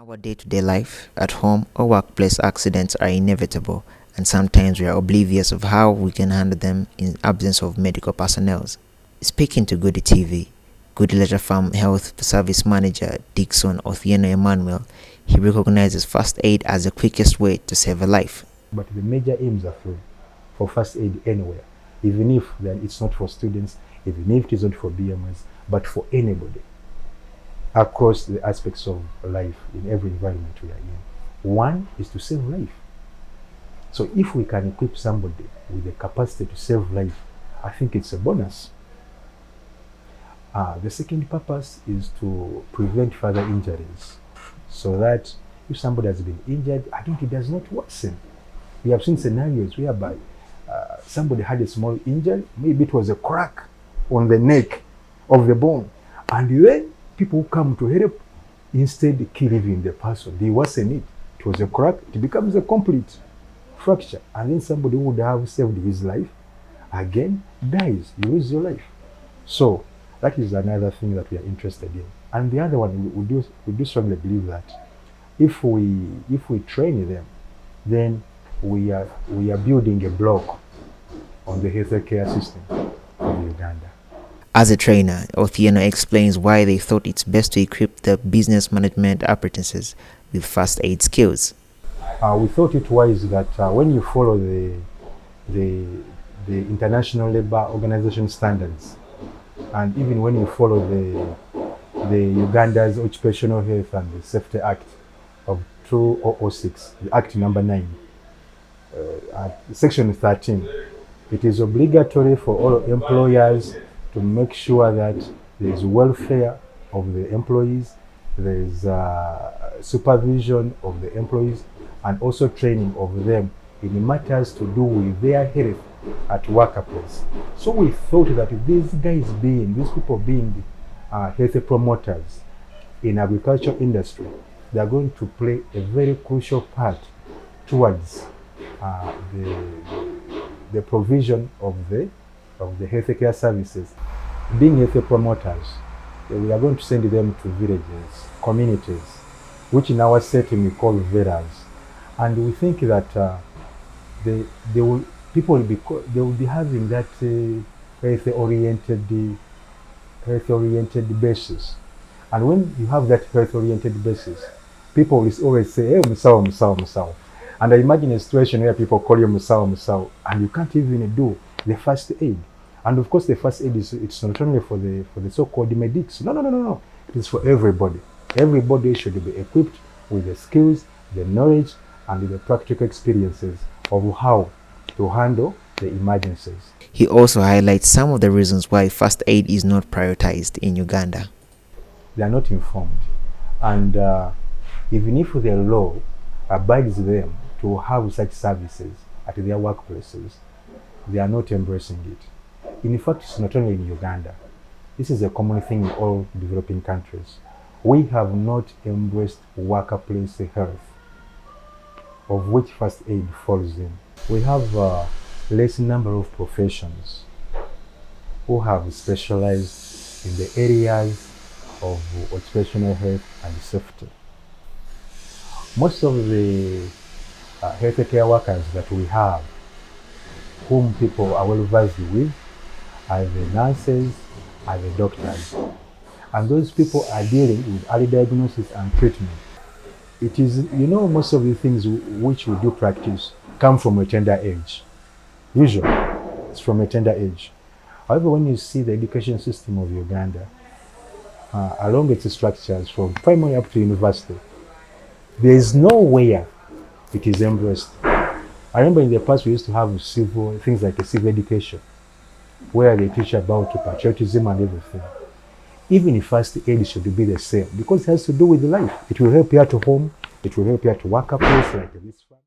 Our day-to-day life, at home or workplace, accidents are inevitable, and sometimes we are oblivious of how we can handle them in absence of medical personnel. Speaking to Goody TV, Goody Leisure Farm Health Service Manager Dixon Othieno Emmanuel, he recognizes first aid as the quickest way to save a life. But the major aims are for first aid anywhere, even if it's not for students, even if it is not for BMS, but for anybody across the aspects of life in every environment we are in. One is to save life. So if we can equip somebody with the capacity to save life, I think it's a bonus. The second purpose is to prevent further injuries, so that if somebody has been injured, I think it does not worsen. We have seen scenarios whereby somebody had a small injury, maybe it was a crack on the neck of the bone, and then people who come to help instead kill even the person. They worsen it. It was a crack, it becomes a complete fracture, and then somebody who would have saved his life again dies. You lose your life. So that is another thing that we are interested in. And the other one, we do strongly believe that if we train them, then we are building a block on the healthcare system of Uganda. As a trainer, Othieno explains why they thought it's best to equip the business management apprentices with first aid skills. We thought it wise that when you follow the International Labour Organization standards, and even when you follow the Uganda's Occupational Health and Safety Act of 2006, the Act number 9, Section 13, it is obligatory for all employers to make sure that there is welfare of the employees, there is supervision of the employees, and also training of them in matters to do with their health at workplace. So we thought that these people being health promoters in agricultural industry, they are going to play a very crucial part towards the provision of the healthcare services. Being health promoters, we are going to send them to villages, communities, which in our setting we call veras, and we think that people will be having that health-oriented basis. And when you have that health-oriented basis, people will always say, "Hey, Musao, Musao, Musao." And I imagine a situation where people call you Musao, Musao, and you can't even do the first aid. And of course, the first aid it's not only for the so-called medics. No. It is for everybody. Everybody should be equipped with the skills, the knowledge, and the practical experiences of how to handle the emergencies. He also highlights some of the reasons why first aid is not prioritized in Uganda. They are not informed, and even if the law abides them to have such services at their workplaces, they are not embracing it. In fact, it's not only in Uganda. This is a common thing in all developing countries. We have not embraced workplace health, of which first aid falls in. We have less number of professions who have specialized in the areas of occupational health and safety. Most of the healthcare workers that we have, whom people are well versed with, are the nurses, are the doctors. And those people are dealing with early diagnosis and treatment. It is, most of the things which we do practice come from a tender age. Usually, it's from a tender age. However, when you see the education system of Uganda, along its structures from primary up to university, there is nowhere it is embraced. I remember in the past we used to have things like a civil education, where they teach about patriotism and everything. Even if first aid should be the same, because it has to do with life. It will help you at home, it will help you at workplace like this one.